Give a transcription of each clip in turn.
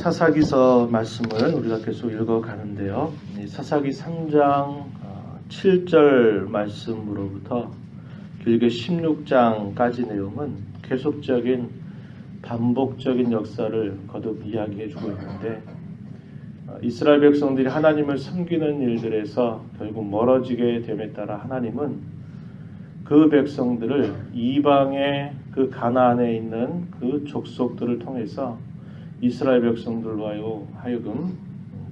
사사기서 말씀을 우리가 계속 읽어가는데요. 사사기 3장 7절 말씀으로부터 길게 16장까지 내용은 계속적인 반복적인 역사를 거듭 이야기해주고 있는데, 이스라엘 백성들이 하나님을 섬기는 일들에서 결국 멀어지게 됨에 따라 하나님은 그 백성들을 이방의 그 가나안에 있는 그 족속들을 통해서 이스라엘 백성들로 하여금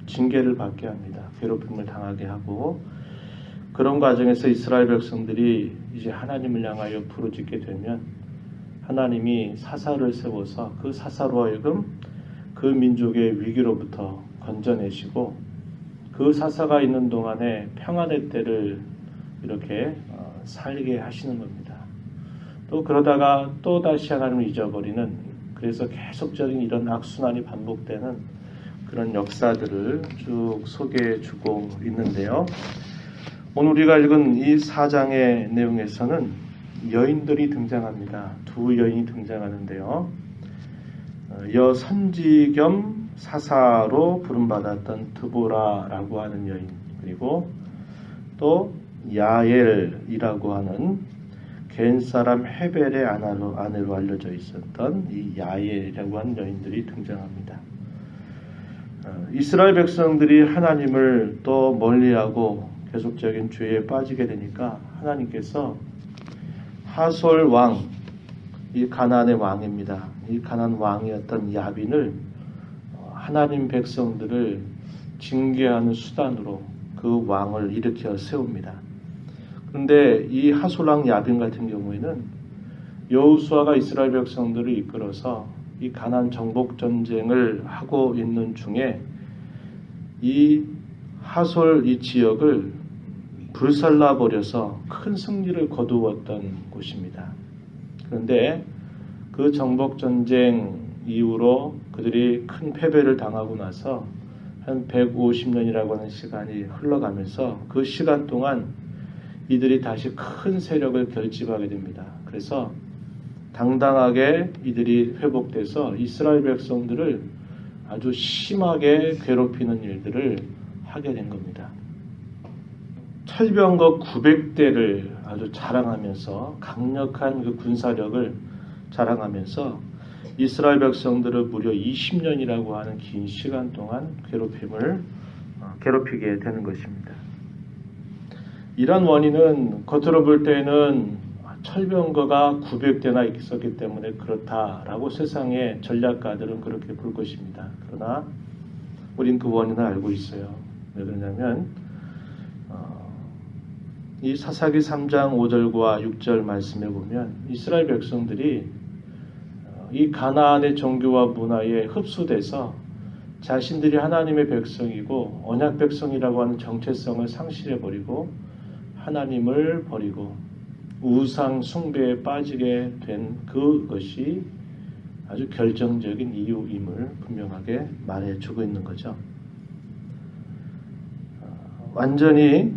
징계를 받게 합니다. 괴롭힘을 당하게 하고, 그런 과정에서 이스라엘 백성들이 이제 하나님을 향하여 부르짖게 되면 하나님이 사사를 세워서 그 사사로 하여금 그 민족의 위기로부터 건져내시고, 그 사사가 있는 동안에 평안의 때를 이렇게 살게 하시는 겁니다. 또 그러다가 또 다시 하나님을 잊어버리는, 그래서 계속적인 이런 악순환이 반복되는 그런 역사들을 쭉 소개해 주고 있는데요. 오늘 우리가 읽은 이 4장의 내용에서는 여인들이 등장합니다. 두 여인이 등장하는데요. 여선지 겸 사사로 부름받았던 드보라라고 하는 여인, 그리고 또 야엘이라고 하는 겐 사람 헤벨의 아내로 알려져 있었던 이 야엘이라고 하는 여인들이 등장합니다. 이스라엘 백성들이 하나님을 또 멀리하고 계속적인 죄에 빠지게 되니까 하나님께서 하솔 왕, 이 가나안의 왕입니다. 이 가나안 왕이었던 야빈을 하나님 백성들을 징계하는 수단으로 그 왕을 일으켜 세웁니다. 그런데 이 하솔 왕 야빈 같은 경우에는 여호수아가 이스라엘 백성들을 이끌어서 이 가나안 정복 전쟁을 하고 있는 중에 이 하솔 이 지역을 불살라 버려서 큰 승리를 거두었던 곳입니다. 그런데 그 정복 전쟁 이후로 그들이 큰 패배를 당하고 나서 한 150년이라고 하는 시간이 흘러가면서 그 시간 동안 이들이 다시 큰 세력을 결집하게 됩니다. 그래서 당당하게 이들이 회복돼서 이스라엘 백성들을 아주 심하게 괴롭히는 일들을 하게 된 겁니다. 철병거 900대를 아주 자랑하면서 강력한 그 군사력을 자랑하면서 이스라엘 백성들을 무려 20년이라고 하는 긴 시간 동안 괴롭히게 되는 것입니다. 이런 원인은 겉으로 볼 때는 철병거가 900대나 있었기 때문에 그렇다라고 세상의 전략가들은 그렇게 볼 것입니다. 그러나 우린 그 원인을 알고 있어요. 왜 그러냐면 이 사사기 3장 5절과 6절 말씀에 보면 이스라엘 백성들이 이 가나안의 종교와 문화에 흡수돼서 자신들이 하나님의 백성이고 언약 백성이라고 하는 정체성을 상실해버리고 하나님을 버리고 우상 숭배에 빠지게 된 그것이 아주 결정적인 이유임을 분명하게 말해주고 있는 거죠. 완전히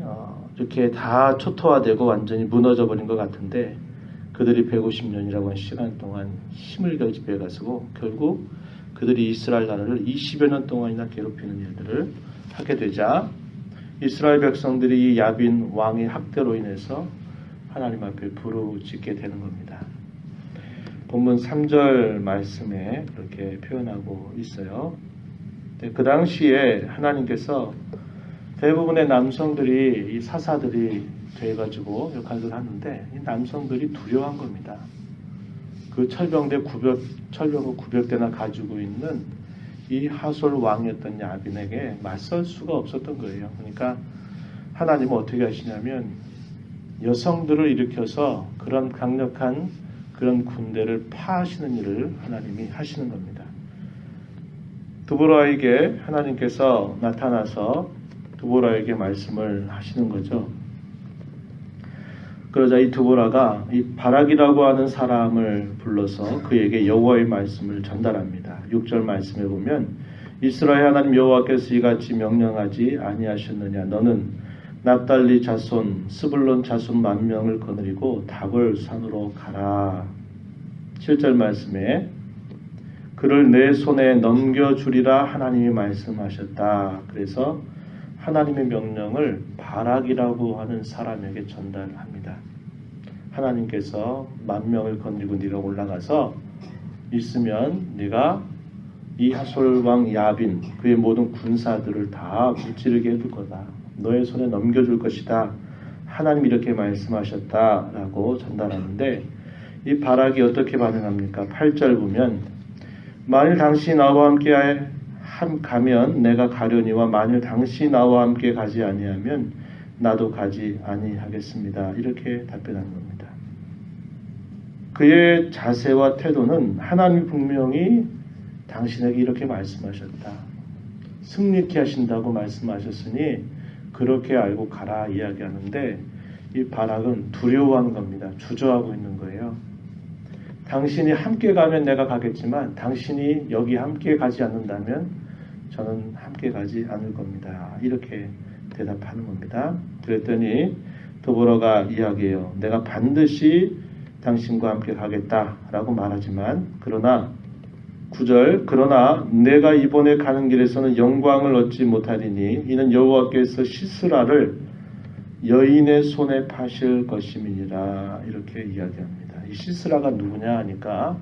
이렇게 다 초토화되고 완전히 무너져버린 것 같은데 그들이 150년이라고 하는 시간 동안 힘을 결집해가지고 결국 그들이 이스라엘 나라를 20여 년 동안이나 괴롭히는 일들을 하게 되자 이스라엘 백성들이 이 야빈 왕의 학대로 인해서 하나님 앞에 부르짖게 되는 겁니다. 본문 3절 말씀에 그렇게 표현하고 있어요. 그 당시에 하나님께서 대부분의 남성들이 이 사사들이 돼가지고 역할을 하는데 이 남성들이 두려워한 겁니다. 그 철병거 900대나 가지고 있는 이 하솔 왕이었던 야빈에게 맞설 수가 없었던 거예요. 그러니까 하나님은 어떻게 하시냐면 여성들을 일으켜서 그런 강력한 그런 군대를 파하시는 일을 하나님이 하시는 겁니다. 드보라에게 하나님께서 나타나서 드보라에게 말씀을 하시는 거죠. 그러자 이 드보라가 이 바락이라고 하는 사람을 불러서 그에게 여호와의 말씀을 전달합니다. 6절 말씀에 보면 이스라엘 하나님 여호와께서 이같이 명령하지 아니하셨느냐. 너는 납달리 자손 스불론 자손 10,000명을 거느리고 다볼 산으로 가라. 7절 말씀에 그를 내 손에 넘겨주리라 하나님이 말씀하셨다. 그래서 하나님의 명령을 바락이라고 하는 사람에게 전달합니다. 하나님께서 10,000명을 건지고 네가 올라가서 있으면 네가 이 하솔 왕 야빈 그의 모든 군사들을 다 무찌르게 해줄 거다. 너의 손에 넘겨줄 것이다. 하나님이 이렇게 말씀하셨다라고 전달하는데 이 바락이 어떻게 반응합니까? 8절 보면 만일 당신이 나와 함께 가면 내가 가려니와 만일 당신이 나와 함께 가지 아니하면 나도 가지 아니하겠습니다. 이렇게 답변하는 겁니다. 그의 자세와 태도는 하나님이 분명히 당신에게 이렇게 말씀하셨다. 승리케 하신다고 말씀하셨으니 그렇게 알고 가라 이야기하는데 이 바락은 두려워하는 겁니다. 주저하고 있는 거예요. 당신이 함께 가면 내가 가겠지만 당신이 여기 함께 가지 않는다면 저는 함께 가지 않을 겁니다. 이렇게 대답하는 겁니다. 그랬더니 드보라가 이야기해요. 내가 반드시 당신과 함께 가겠다라고 말하지만 그러나 9절 그러나 내가 이번에 가는 길에서는 영광을 얻지 못하리니 이는 여호와께서 시스라를 여인의 손에 파실 것임이니라 이렇게 이야기합니다. 이 시스라가 누구냐 하니까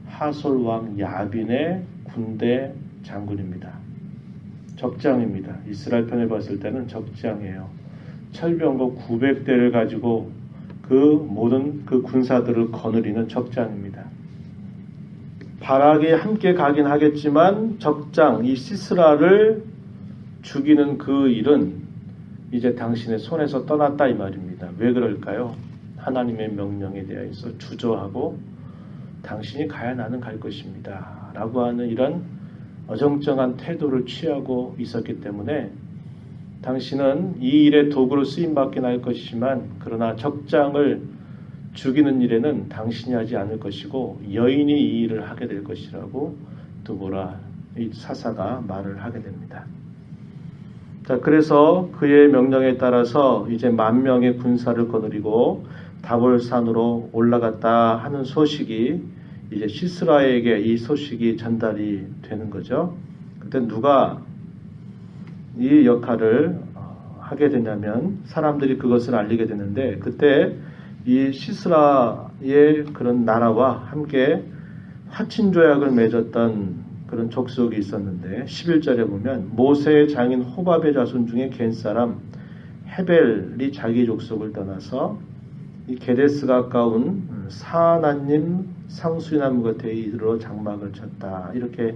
하솔 왕 야빈의 군대 장군입니다. 적장입니다. 이스라엘 편에 봤을 때는 적장이에요. 철병거 900대를 가지고 그 모든 그 군사들을 거느리는 적장입니다. 바락이 함께 가긴 하겠지만 적장 이 시스라를 죽이는 그 일은 이제 당신의 손에서 떠났다 이 말입니다. 왜 그럴까요? 하나님의 명령에 대해서 주저하고 당신이 가야 나는 갈 것입니다. 라고 하는 이런 어정쩡한 태도를 취하고 있었기 때문에 당신은 이 일에 도구로 쓰임받긴 할 것이지만 그러나 적장을 죽이는 일에는 당신이 하지 않을 것이고 여인이 이 일을 하게 될 것이라고 드보라 이 사사가 말을 하게 됩니다. 자, 그래서 그의 명령에 따라서 이제 10,000명의 군사를 거느리고 다볼산으로 올라갔다 하는 소식이 이제 시스라에게 이 소식이 전달이 되는 거죠. 그때 누가 이 역할을 하게 되냐면 사람들이 그것을 알리게 되는데 그때 이 시스라의 그런 나라와 함께 화친 조약을 맺었던 그런 족속이 있었는데 11절에 보면 모세의 장인 호밥의 자손 중에 겐 사람 헤벨이 자기 족속을 떠나서 이 게데스 가까운 사나님 상수나무 곁에 이르러 장막을 쳤다 이렇게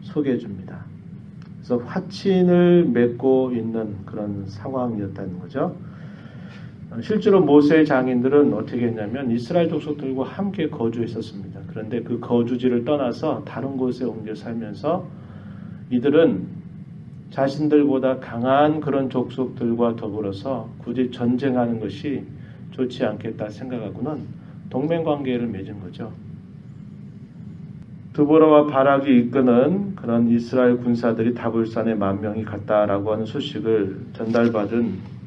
소개해 줍니다. 그래서 화친을 맺고 있는 그런 상황이었다는 거죠. 실제로 모세의 장인들은 어떻게 했냐면 이스라엘 족속들과 함께 거주했었습니다. 그런데 그 거주지를 떠나서 다른 곳에 옮겨 살면서 이들은 자신들보다 강한 그런 족속들과 더불어서 굳이 전쟁하는 것이 좋지 않겠다 생각하고는 동맹관계를 맺은 거죠. 드보라와 바락이 이끄는 그런 이스라엘 군사들이 다볼산에 10,000명이 갔다라고 하는 소식을 전달받은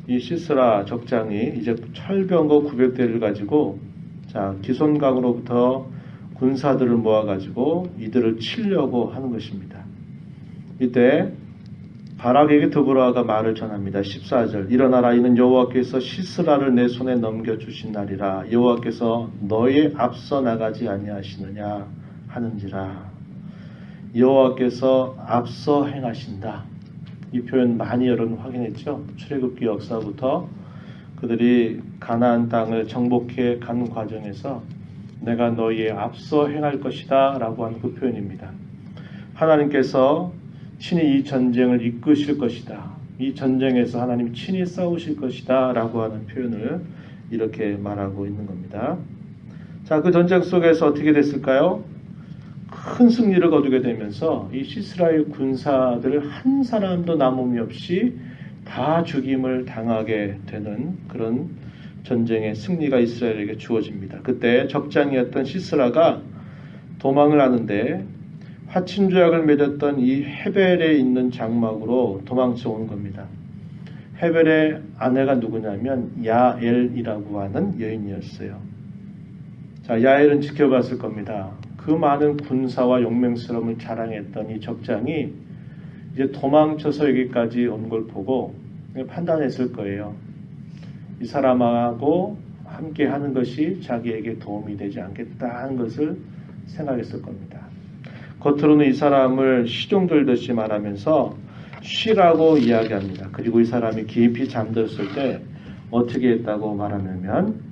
이 시스라 적장이 이제 철병거 900대를 가지고 기손강으로부터 군사들을 모아가지고 이들을 치려고 하는 것입니다. 이때 바락에게 드보라가 말을 전합니다. 14절 일어나라 이는 여호와께서 시스라를 내 손에 넘겨주신 날이라 여호와께서 너의 앞서 나가지 아니하시느냐 하는지라. 여호와께서 앞서 행하신다. 이 표현 많이 여러분 확인했죠. 출애굽기 역사부터 그들이 가나안 땅을 정복해 가는 과정에서 내가 너희의 앞서 행할 것이다 라고 하는 그 표현입니다. 하나님께서 친히 이 전쟁을 이끄실 것이다. 이 전쟁에서 하나님 친히 싸우실 것이다 라고 하는 표현을 이렇게 말하고 있는 겁니다. 자, 그 전쟁 속에서 어떻게 됐을까요? 큰 승리를 거두게 되면서 이 시스라의 군사들 한 사람도 남음이 없이 다 죽임을 당하게 되는 그런 전쟁의 승리가 이스라엘에게 주어집니다. 그때 적장이었던 시스라가 도망을 하는데 화친 조약을 맺었던 이 헤벨에 있는 장막으로 도망쳐 온 겁니다. 헤벨의 아내가 누구냐면 야엘이라고 하는 여인이었어요. 자, 야엘은 지켜봤을 겁니다. 그 많은 군사와 용맹스러움을 자랑했던 이 적장이 이제 도망쳐서 여기까지 온 걸 보고 판단했을 거예요. 이 사람하고 함께 하는 것이 자기에게 도움이 되지 않겠다 하는 것을 생각했을 겁니다. 겉으로는 이 사람을 시종 들듯이 말하면서 쉬라고 이야기합니다. 그리고 이 사람이 깊이 잠들었을 때 어떻게 했다고 말하냐면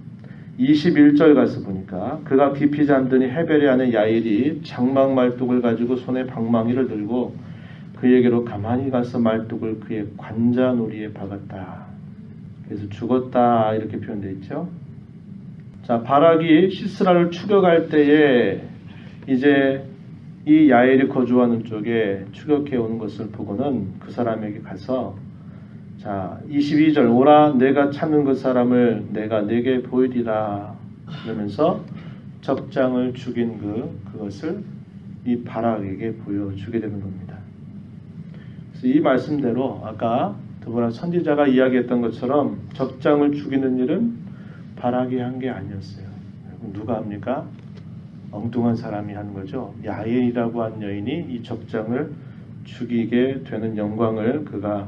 21절 가서 보니까 그가 깊이 잠드니 헤벨의 아내 야일이 장막 말뚝을 가지고 손에 방망이를 들고 그에게로 가만히 가서 말뚝을 그의 관자놀이에 박았다. 그래서 죽었다 이렇게 표현되어 있죠. 자, 바락이 시스라를 추격할 때에 이제 이 야엘이 거주하는 쪽에 추격해 오는 것을 보고는 그 사람에게 가서 자 22절 오라 내가 찾는 그 사람을 내가 내게 보이리라 그러면서 적장을 죽인 그것을 이 바락에게 보여주게 되는 겁니다. 그래서 이 말씀대로 아까 드보라 선지자가 이야기했던 것처럼 적장을 죽이는 일은 바락이 한 게 아니었어요. 누가 합니까? 엉뚱한 사람이 한 거죠. 야엘이라고 한 여인이 이 적장을 죽이게 되는 영광을 그가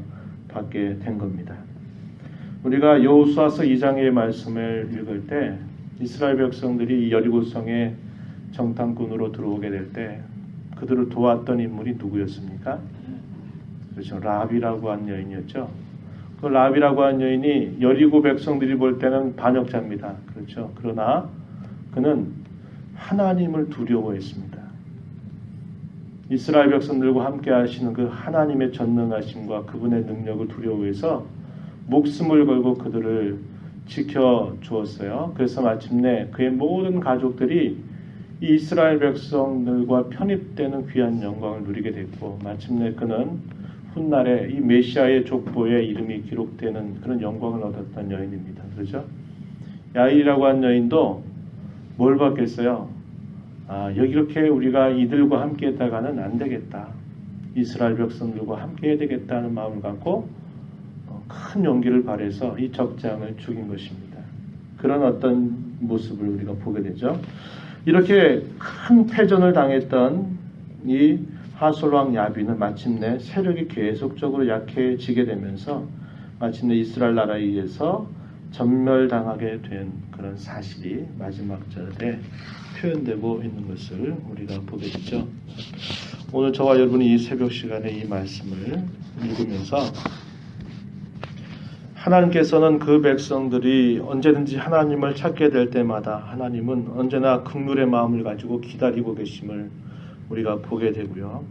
받게 된 겁니다. 우리가 여호수아서 2장의 말씀을 읽을 때 이스라엘 백성들이 여리고성에 정탐꾼으로 들어오게 될 때 그들을 도왔던 인물이 누구였습니까? 그렇죠. 라비라고 한 여인이었죠. 그 라비라고 한 여인이 여리고 백성들이 볼 때는 반역자입니다. 그렇죠. 그러나 그는 하나님을 두려워했습니다. 이스라엘 백성들과 함께 하시는 그 하나님의 전능하심과 그분의 능력을 두려워해서 목숨을 걸고 그들을 지켜주었어요. 그래서 마침내 그의 모든 가족들이 이 이스라엘 백성들과 편입되는 귀한 영광을 누리게 됐고 마침내 그는 훗날에 이 메시아의 족보에 이름이 기록되는 그런 영광을 얻었던 여인입니다. 그렇죠? 야일이라고 한 여인도 뭘 받겠어요? 여기 이렇게 우리가 이들과 함께 했다가는 안 되겠다. 이스라엘 백성들과 함께 해야 되겠다는 마음을 갖고 큰 용기를 발해서 이 적장을 죽인 것입니다. 그런 어떤 모습을 우리가 보게 되죠. 이렇게 큰 패전을 당했던 이 하솔왕 야비는 마침내 세력이 계속적으로 약해지게 되면서 마침내 이스라엘 나라에 의해서 전멸당하게 된 그런 사실이 마지막 절에 표현되고 있는 것을 우리가 보게 되죠. 오늘 저와 여러분이 이 새벽 시간에 이 말씀을 읽으면서 하나님께서는 그 백성들이 언제든지 하나님을 찾게 될 때마다 하나님은 언제나 긍휼의 마음을 가지고 기다리고 계심을 우리가 보게 되고요.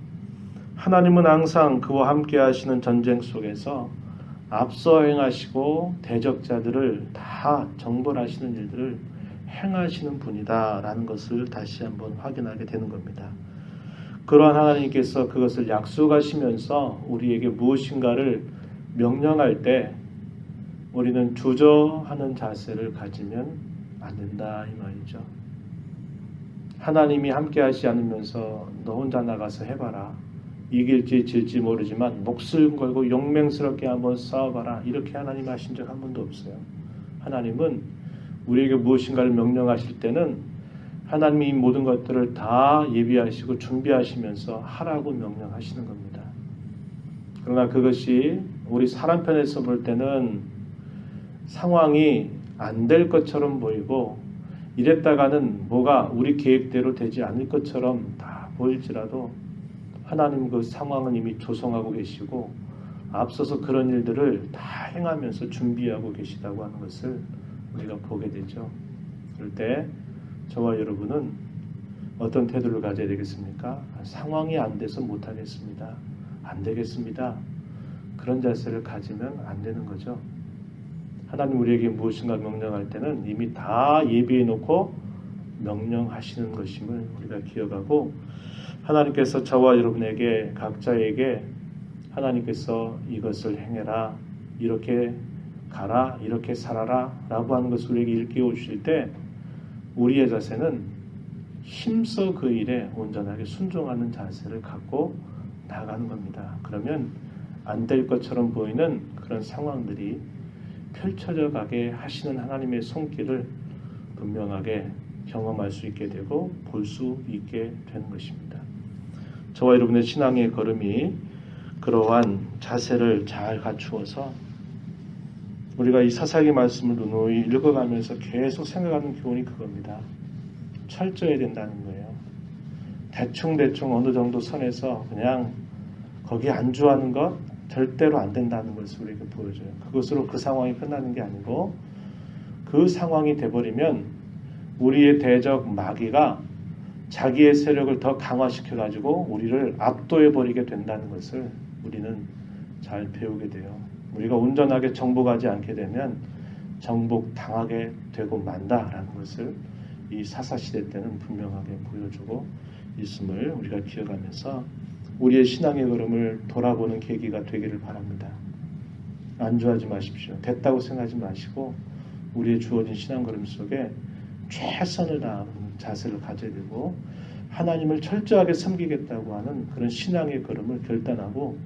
하나님은 항상 그와 함께 하시는 전쟁 속에서 앞서 행하시고 대적자들을 다 정벌하시는 일들을 행하시는 분이다라는 것을 다시 한번 확인하게 되는 겁니다. 그러한 하나님께서 그것을 약속하시면서 우리에게 무엇인가를 명령할 때 우리는 주저하는 자세를 가지면 안 된다 이 말이죠. 하나님이 함께 하시지 않으면서 너 혼자 나가서 해봐라. 이길지 질지 모르지만 목숨 걸고 용맹스럽게 한번 싸워봐라. 이렇게 하나님 하신 적 한 번도 없어요. 하나님은 우리에게 무엇인가를 명령하실 때는 하나님이 이 모든 것들을 다 예비하시고 준비하시면서 하라고 명령하시는 겁니다. 그러나 그것이 우리 사람 편에서 볼 때는 상황이 안 될 것처럼 보이고 이랬다가는 뭐가 우리 계획대로 되지 않을 것처럼 다 보일지라도 하나님 그 상황은 이미 조성하고 계시고 앞서서 그런 일들을 다 행하면서 준비하고 계시다고 하는 것을 우리가 보게 되죠. 그럴 때 저와 여러분은 어떤 태도를 가져야 되겠습니까? 상황이 안 돼서 못하겠습니다. 안 되겠습니다. 그런 자세를 가지면 안 되는 거죠. 하나님 우리에게 무엇인가 명령할 때는 이미 다 예비해 놓고 명령하시는 것임을 우리가 기억하고 하나님께서 저와 여러분에게 각자에게 하나님께서 이것을 행해라, 이렇게 가라, 이렇게 살아라 라고 하는 것을 우리에게 일깨워 주실 때 우리의 자세는 힘써 그 일에 온전하게 순종하는 자세를 갖고 나가는 겁니다. 그러면 안 될 것처럼 보이는 그런 상황들이 펼쳐져 가게 하시는 하나님의 손길을 분명하게 경험할 수 있게 되고 볼 수 있게 되는 것입니다. 저와 여러분의 신앙의 걸음이 그러한 자세를 잘 갖추어서 우리가 이 사사기 말씀을 누누이 읽어가면서 계속 생각하는 교훈이 그겁니다. 철저해야 된다는 거예요. 대충 어느 정도 선에서 그냥 거기에 안주하는 것 절대로 안 된다는 것을 우리에게 보여줘요. 그것으로 그 상황이 끝나는 게 아니고 그 상황이 돼버리면 우리의 대적 마귀가 자기의 세력을 더 강화시켜가지고 우리를 압도해버리게 된다는 것을 우리는 잘 배우게 돼요. 우리가 온전하게 정복하지 않게 되면 정복당하게 되고 만다라는 것을 이 사사시대 때는 분명하게 보여주고 있음을 우리가 기억하면서 우리의 신앙의 걸음을 돌아보는 계기가 되기를 바랍니다. 안주하지 마십시오. 됐다고 생각하지 마시고 우리의 주어진 신앙 걸음 속에 최선을 다하는 자세를 가져야 되고 하나님을 철저하게 섬기겠다고 하는 그런 신앙의 걸음을 결단하고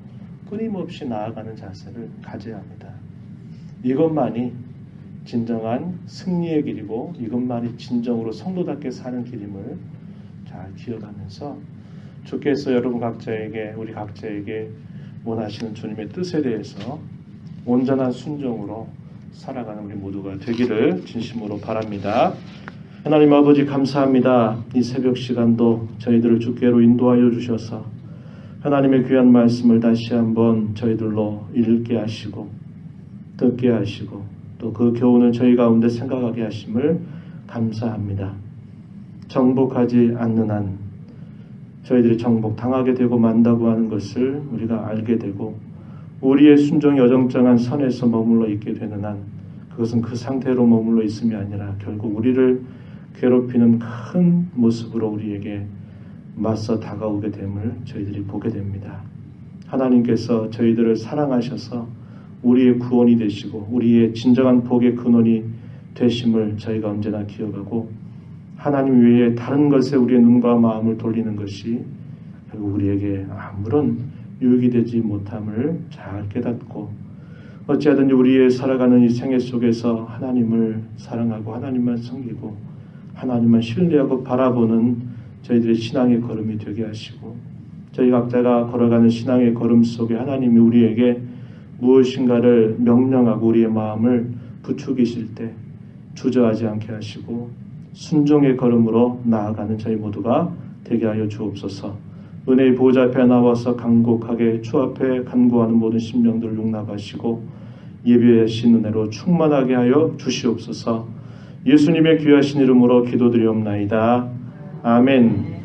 끊임없이 나아가는 자세를 가져야 합니다. 이것만이 진정한 승리의 길이고 이것만이 진정으로 성도답게 사는 길임을 잘 기억하면서 주께서 여러분 각자에게 우리 각자에게 원하시는 주님의 뜻에 대해서 온전한 순종으로 살아가는 우리 모두가 되기를 진심으로 바랍니다. 하나님 아버지 감사합니다. 이 새벽 시간도 저희들을 주께로 인도하여 주셔서 하나님의 귀한 말씀을 다시 한번 저희들로 읽게 하시고 듣게 하시고 또 그 교훈을 저희 가운데 생각하게 하심을 감사합니다. 정복하지 않는 한 저희들이 정복당하게 되고 만다고 하는 것을 우리가 알게 되고 우리의 순종이 어정쩡한 선에서 머물러 있게 되는 한 그것은 그 상태로 머물러 있음이 아니라 결국 우리를 괴롭히는 큰 모습으로 우리에게 맞서 다가오게 됨을 저희들이 보게 됩니다. 하나님께서 저희들을 사랑하셔서 우리의 구원이 되시고 우리의 진정한 복의 근원이 되심을 저희가 언제나 기억하고 하나님 외에 다른 것에 우리의 눈과 마음을 돌리는 것이 결국 우리에게 아무런 유익이 되지 못함을 잘 깨닫고 어찌하든지 우리의 살아가는 이 생애 속에서 하나님을 사랑하고 하나님만 섬기고 하나님만 신뢰하고 바라보는 저희들의 신앙의 걸음이 되게 하시고 저희 각자가 걸어가는 신앙의 걸음 속에 하나님이 우리에게 무엇인가를 명령하고 우리의 마음을 부추기실 때 주저하지 않게 하시고 순종의 걸음으로 나아가는 저희 모두가 되게 하여 주옵소서. 은혜의 보좌 앞에 나와서 간곡하게 주 앞에 간구하는 모든 심령들을 용납하시고 예배하신 은혜로 충만하게 하여 주시옵소서. 예수님의 귀하신 이름으로 기도드리옵나이다. 아멘.